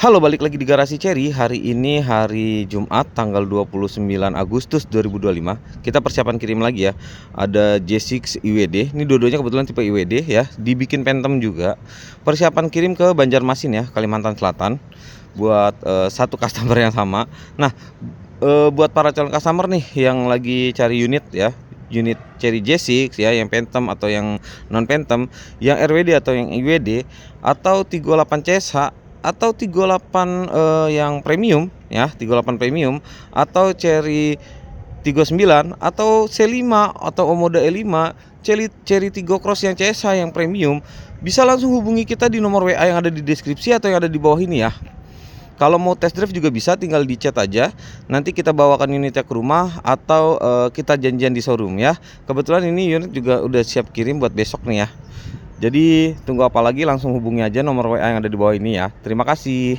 Halo, balik lagi di Garasi Cherry. Hari ini hari Jumat tanggal 29 Agustus 2025. Kita persiapan kirim lagi ya. Ada J6 IWD. Ini dua-duanya kebetulan tipe IWD ya. Dibikin Phantom juga. Persiapan kirim ke Banjarmasin ya, Kalimantan Selatan. Buat satu customer yang sama. Nah, buat para calon customer nih yang lagi cari unit ya, unit Cherry J6 ya, yang Phantom atau yang non Phantom, yang RWD atau yang IWD, atau 38 CSH atau 38 yang premium ya, 38 premium, atau Cherry 39 atau C5 atau Omoda E5, Cherry Tigo Cross yang CSH yang premium, bisa langsung hubungi kita di nomor WA yang ada di deskripsi atau yang ada di bawah ini ya. Kalau mau test drive juga bisa, tinggal di chat aja. Nanti kita bawakan unitnya ke rumah atau kita janjian di showroom ya. Kebetulan ini unit juga udah siap kirim buat besok nih ya. Jadi tunggu apa lagi, langsung hubungi aja nomor WA yang ada di bawah ini ya. Terima kasih.